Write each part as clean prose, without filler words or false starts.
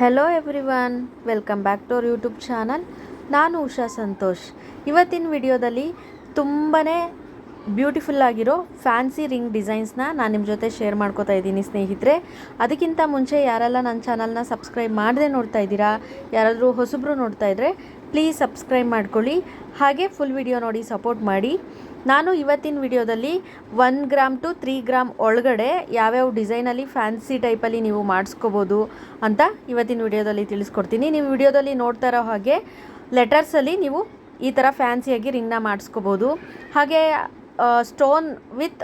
Hello everyone, welcome back to our YouTube channel. ನಾನು ಉಷಾ ಸಂತೋಷ್. ಇವತ್ತಿನ ವಿಡಿಯೋದಲ್ಲಿ ತುಂಬಾ ಬ್ಯೂಟಿಫುಲ್ ಆಗಿರೋ ಫ್ಯಾನ್ಸಿ ರಿಂಗ್ ಡಿಸೈನ್ಸ್ನ ನಾನು ನಿಮ್ಮ ಜೊತೆ ಶೇರ್ ಮಾಡ್ಕೋತಾ ಇದ್ದೀನಿ ಸ್ನೇಹಿತರೆ. ಅದಕ್ಕಿಂತ ಮುಂಚೆ ಯಾರೆಲ್ಲ ನನ್ನ ಚಾನಲ್ನ ಸಬ್ಸ್ಕ್ರೈಬ್ ಮಾಡದೆ ನೋಡ್ತಾ ಇದ್ದೀರಾ, ಯಾರಾದರೂ ಹೊಸಬ್ರು ನೋಡ್ತಾ ಇದ್ದರೆ ಪ್ಲೀಸ್ ಸಬ್ಸ್ಕ್ರೈಬ್ ಮಾಡ್ಕೊಳ್ಳಿ. ಹಾಗೆ ಫುಲ್ ವಿಡಿಯೋ ನೋಡಿ ಸಪೋರ್ಟ್ ಮಾಡಿ. ನಾನು ಇವತ್ತಿನ ವಿಡಿಯೋದಲ್ಲಿ 1 ಗ್ರಾಮ್ ಟು 3 ಗ್ರಾಮ್ ಒಳಗಡೆ ಯಾವ್ಯಾವ ಡಿಸೈನಲ್ಲಿ ಫ್ಯಾನ್ಸಿ ಟೈಪಲ್ಲಿ ನೀವು ಮಾಡಿಸ್ಕೋಬೋದು ಅಂತ ಇವತ್ತಿನ ವಿಡಿಯೋದಲ್ಲಿ ತಿಳಿಸ್ಕೊಡ್ತೀನಿ. ನೀವು ವಿಡಿಯೋದಲ್ಲಿ ನೋಡ್ತಾ ಇರೋ ಹಾಗೆ ಲೆಟರ್ಸಲ್ಲಿ ನೀವು ಈ ಥರ ಫ್ಯಾನ್ಸಿಯಾಗಿ ರಿಂಗ್ನ ಮಾಡಿಸ್ಕೋಬೋದು. ಹಾಗೆ ಸ್ಟೋನ್ ವಿತ್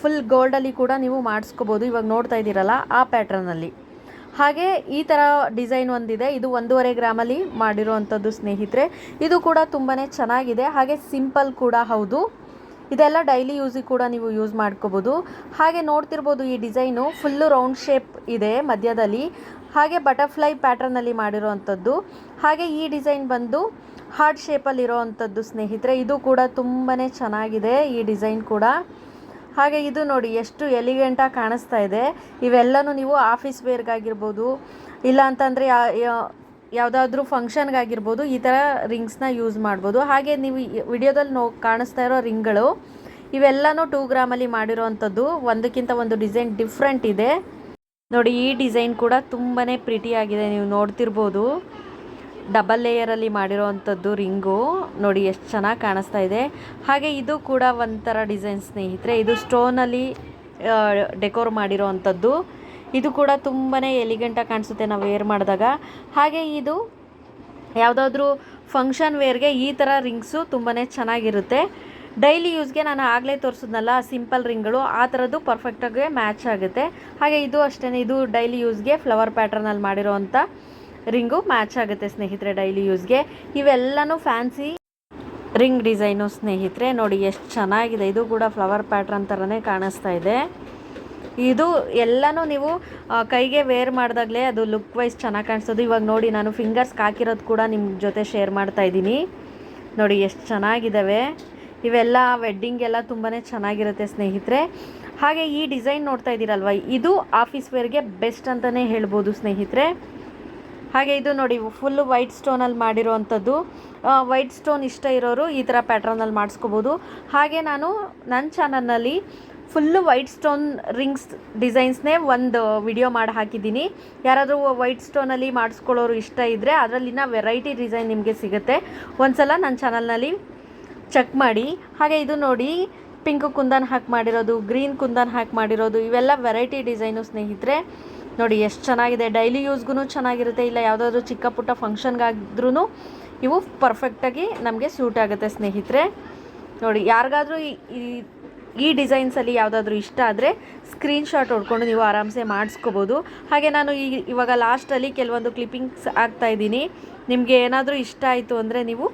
ಫುಲ್ ಗೋಲ್ಡಲ್ಲಿ ಕೂಡ ನೀವು ಮಾಡಿಸ್ಕೋಬೋದು. ಇವಾಗ ನೋಡ್ತಾ ಇದ್ದೀರಲ್ಲ ಆ ಪ್ಯಾಟ್ರನಲ್ಲಿ. ಹಾಗೆ ಈ ಥರ ಡಿಸೈನ್ ಒಂದಿದೆ, ಇದು 1.5 ಗ್ರಾಮಲ್ಲಿ ಮಾಡಿರೋವಂಥದ್ದು ಸ್ನೇಹಿತರೆ. ಇದು ಕೂಡ ತುಂಬಾ ಚೆನ್ನಾಗಿದೆ, ಹಾಗೆ ಸಿಂಪಲ್ ಕೂಡ ಹೌದು. ಇದೆಲ್ಲ ಡೈಲಿ ಯೂಸಿಗೆ ಕೂಡ ನೀವು ಯೂಸ್ ಮಾಡ್ಕೋಬೋದು. ಹಾಗೆ ನೋಡ್ತಿರ್ಬೋದು ಈ ಡಿಸೈನು ಫುಲ್ಲು ರೌಂಡ್ ಶೇಪ್ ಇದೆ ಮಧ್ಯದಲ್ಲಿ, ಹಾಗೆ ಬಟರ್ಫ್ಲೈ ಪ್ಯಾಟ್ರನಲ್ಲಿ ಮಾಡಿರೋವಂಥದ್ದು. ಹಾಗೆ ಈ ಡಿಸೈನ್ ಬಂದು ಹಾರ್ಟ್ ಶೇಪಲ್ಲಿರೋ ಅಂಥದ್ದು ಸ್ನೇಹಿತರೆ. ಇದು ಕೂಡ ತುಂಬಾ ಚೆನ್ನಾಗಿದೆ ಈ ಡಿಸೈನ್ ಕೂಡ. ಹಾಗೆ ಇದು ನೋಡಿ ಎಷ್ಟು ಎಲಿಗೆಂಟಾಗಿ ಕಾಣಿಸ್ತಾ ಇದೆ. ಇವೆಲ್ಲನೂ ನೀವು ಆಫೀಸ್ ವೇರ್ಗಾಗಿರ್ಬೋದು, ಇಲ್ಲ ಅಂತಂದರೆ ಯಾವುದಾದ್ರೂ ಫಂಕ್ಷನ್ಗಾಗಿರ್ಬೋದು ಈ ಥರ ರಿಂಗ್ಸ್ನ ಯೂಸ್ ಮಾಡ್ಬೋದು. ಹಾಗೆ ನೀವು ವಿಡಿಯೋದಲ್ಲಿ ಕಾಣಿಸ್ತಾ ಇರೋ ರಿಂಗ್ಗಳು ಇವೆಲ್ಲನೂ 2 ಗ್ರಾಮಲ್ಲಿ ಮಾಡಿರೋವಂಥದ್ದು. ಒಂದಕ್ಕಿಂತ ಒಂದು ಡಿಸೈನ್ ಡಿಫ್ರೆಂಟ್ ಇದೆ ನೋಡಿ. ಈ ಡಿಸೈನ್ ಕೂಡ ತುಂಬಾ ಪ್ರಿಟಿಯಾಗಿದೆ, ನೀವು ನೋಡ್ತಿರ್ಬೋದು. ಡಬಲ್ ಲೇಯರಲ್ಲಿ ಮಾಡಿರೋವಂಥದ್ದು ರಿಂಗು ನೋಡಿ ಎಷ್ಟು ಚೆನ್ನಾಗಿ ಕಾಣಿಸ್ತಾ ಇದೆ. ಹಾಗೆ ಇದು ಕೂಡ ಒಂಥರ ಡಿಸೈನ್ ಸ್ನೇಹಿತರೆ. ಇದು ಸ್ಟೋನಲ್ಲಿ ಡೆಕೋರ್ ಮಾಡಿರೋ ಅಂಥದ್ದು. ಇದು ಕೂಡ ತುಂಬಾ ಎಲಿಗೆಂಟಾಗಿ ಕಾಣಿಸುತ್ತೆ ನಾವು ವೇರ್ ಮಾಡಿದಾಗ. ಹಾಗೆ ಇದು ಯಾವುದಾದ್ರೂ ಫಂಕ್ಷನ್ ವೇರ್ಗೆ ಈ ಥರ ರಿಂಗ್ಸು ತುಂಬಾ ಚೆನ್ನಾಗಿರುತ್ತೆ. ಡೈಲಿ ಯೂಸ್ಗೆ ನಾನು ಆಗಲೇ ತೋರಿಸಿದ್ನಲ್ಲ ಸಿಂಪಲ್ ರಿಂಗ್ಗಳು, ಆ ಥರದ್ದು ಪರ್ಫೆಕ್ಟಾಗಿ ಮ್ಯಾಚ್ ಆಗುತ್ತೆ. ಹಾಗೆ ಇದು ಅಷ್ಟೇ, ಇದು ಡೈಲಿ ಯೂಸ್ಗೆ ಫ್ಲವರ್ ಪ್ಯಾಟ್ರನಲ್ಲಿ ಮಾಡಿರೋವಂಥ ರಿಂಗು ಮ್ಯಾಚ್ ಆಗುತ್ತೆ ಸ್ನೇಹಿತರೆ ಡೈಲಿ ಯೂಸ್ಗೆ. ಇವೆಲ್ಲನೂ ಫ್ಯಾನ್ಸಿ ರಿಂಗ್ ಡಿಸೈನು ಸ್ನೇಹಿತರೆ. ನೋಡಿ ಎಷ್ಟು ಚೆನ್ನಾಗಿದೆ, ಇದು ಕೂಡ ಫ್ಲವರ್ ಪ್ಯಾಟ್ರನ್ ಥರನೇ ಕಾಣಿಸ್ತಾ ಇದೆ. ಇದು ಎಲ್ಲನೂ ನೀವು ಕೈಗೆ ವೇರ್ ಮಾಡಿದಾಗಲೇ ಅದು ಲುಕ್ ವೈಸ್ ಚೆನ್ನಾಗಿ ಕಾಣಿಸೋದು. ಇವಾಗ ನೋಡಿ ನಾನು ಫಿಂಗರ್ಸ್ಗೆ ಹಾಕಿರೋದು ಕೂಡ ನಿಮ್ಮ ಜೊತೆ ಶೇರ್ ಮಾಡ್ತಾ ಇದ್ದೀನಿ. ನೋಡಿ ಎಷ್ಟು ಚೆನ್ನಾಗಿದ್ದಾವೆ ಇವೆಲ್ಲ. ವೆಡ್ಡಿಂಗೆಲ್ಲ ತುಂಬಾ ಚೆನ್ನಾಗಿರುತ್ತೆ ಸ್ನೇಹಿತರೆ. ಹಾಗೆ ಈ ಡಿಸೈನ್ ನೋಡ್ತಾ ಇದ್ದೀರಲ್ವ, ಇದು ಆಫೀಸ್ ವೇರ್ಗೆ ಬೆಸ್ಟ್ ಅಂತಲೇ ಹೇಳ್ಬೋದು ಸ್ನೇಹಿತರೆ. ಹಾಗೆ ಇದು ನೋಡಿ ಫುಲ್ಲು ವೈಟ್ ಸ್ಟೋನಲ್ಲಿ ಮಾಡಿರೋವಂಥದ್ದು. ವೈಟ್ ಸ್ಟೋನ್ ಇಷ್ಟ ಇರೋರು ಈ ಥರ ಪ್ಯಾಟ್ರನಲ್ಲಿ ಮಾಡಿಸ್ಕೋಬೋದು. ಹಾಗೆ ನಾನು ನನ್ನ ಚಾನಲ್ನಲ್ಲಿ ಫುಲ್ಲು ವೈಟ್ ಸ್ಟೋನ್ ರಿಂಗ್ಸ್ ಡಿಸೈನ್ಸ್ನೇ ಒಂದು ವಿಡಿಯೋ ಮಾಡಿ ಹಾಕಿದ್ದೀನಿ. ಯಾರಾದರೂ ವೈಟ್ ಸ್ಟೋನಲ್ಲಿ ಮಾಡಿಸ್ಕೊಳ್ಳೋರು ಇಷ್ಟ ಇದ್ದರೆ ಅದರಲ್ಲಿನ ವೆರೈಟಿ ಡಿಸೈನ್ ನಿಮಗೆ ಸಿಗುತ್ತೆ, ಒಂದ್ಸಲ ನನ್ನ ಚಾನಲ್ನಲ್ಲಿ ಚೆಕ್ ಮಾಡಿ. ಹಾಗೆ ಇದು ನೋಡಿ ಪಿಂಕ್ ಕುಂದನ್ ಹಾಕಿ ಮಾಡಿರೋದು, ಗ್ರೀನ್ ಕುಂದನ್ ಹಾಕಿ ಮಾಡಿರೋದು, ಇವೆಲ್ಲ ವೆರೈಟಿ ಡಿಸೈನು ಸ್ನೇಹಿತರೆ. ನೋಡಿ ಎಷ್ಟು ಚೆನ್ನಾಗಿದೆ, ಡೈಲಿ ಯೂಸ್ಗೂ ಚೆನ್ನಾಗಿರುತ್ತೆ, ಇಲ್ಲ ಯಾವುದಾದ್ರೂ ಚಿಕ್ಕ ಪುಟ್ಟ ಫಂಕ್ಷನ್ಗಾದ್ರೂ ಇವು ಪರ್ಫೆಕ್ಟಾಗಿ ನಮಗೆ ಸೂಟ್ ಆಗುತ್ತೆ ಸ್ನೇಹಿತರೆ. ನೋಡಿ ಯಾರಿಗಾದ್ರೂ ಈ ಡಿಸೈನ್ಸಲ್ಲಿ ಯಾವುದಾದ್ರೂ ಇಷ್ಟ ಆದರೆ ಸ್ಕ್ರೀನ್ಶಾಟ್ ಹೊಡ್ಕೊಂಡು ನೀವು ಆರಾಮ್ಸೆ ಮಾಡಿಸ್ಕೋಬೋದು. ಹಾಗೆ ನಾನು ಇವಾಗ ಲಾಸ್ಟಲ್ಲಿ ಕೆಲವೊಂದು ಕ್ಲಿಪ್ಪಿಂಗ್ಸ್ ಹಾಕ್ತಾಯಿದ್ದೀನಿ. ನಿಮಗೆ ಏನಾದರೂ ಇಷ್ಟ ಆಯಿತು ಅಂದರೆ ನೀವು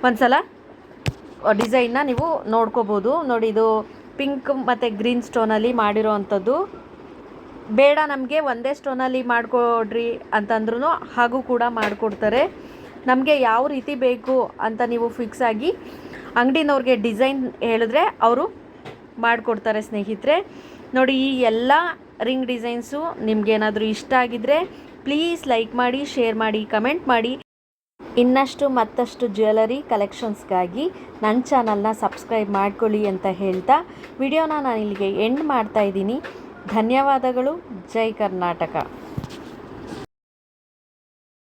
ಒಂದ್ಸಲ ಡಿಸೈನ್ನ ನೀವು ನೋಡ್ಕೋಬೋದು. ನೋಡಿ ಇದು ಪಿಂಕ್ ಮತ್ತು ಗ್ರೀನ್ ಸ್ಟೋನಲ್ಲಿ ಮಾಡಿರೋ ಅಂಥದ್ದು. ಬೇಡ ನಮಗೆ ಒಂದೇ ಸ್ಟೋನಲ್ಲಿ ಮಾಡಿಕೊಡ್ರಿ ಅಂತಂದ್ರೂ ಹಾಗೂ ಕೂಡ ಮಾಡಿಕೊಡ್ತಾರೆ. ನಮಗೆ ಯಾವ ರೀತಿ ಬೇಕು ಅಂತ ನೀವು ಫಿಕ್ಸ್ ಆಗಿ ಅಂಗಡಿನವ್ರಿಗೆ ಡಿಸೈನ್ ಹೇಳಿದ್ರೆ ಅವರು ಮಾಡಿಕೊಡ್ತಾರೆ ಸ್ನೇಹಿತರೆ. ನೋಡಿ ಈ ಎಲ್ಲ ರಿಂಗ್ ಡಿಸೈನ್ಸು ನಿಮಗೇನಾದರೂ ಇಷ್ಟ ಆಗಿದ್ದರೆ ಪ್ಲೀಸ್ ಲೈಕ್ ಮಾಡಿ, ಶೇರ್ ಮಾಡಿ, ಕಮೆಂಟ್ ಮಾಡಿ. ಇನ್ನಷ್ಟು ಮತ್ತಷ್ಟು ಜ್ಯುವೆಲರಿ ಕಲೆಕ್ಷನ್ಸ್ಗಾಗಿ ನನ್ನ ಚಾನಲ್ನ ಸಬ್ಸ್ಕ್ರೈಬ್ ಮಾಡ್ಕೊಳ್ಳಿ ಅಂತ ಹೇಳ್ತಾ ವಿಡಿಯೋನ ನಾನು ಇಲ್ಲಿಗೆ ಎಂಡ್ ಮಾಡ್ತಾಯಿದ್ದೀನಿ. ಧನ್ಯವಾದಗಳು. ಜೈ ಕರ್ನಾಟಕ.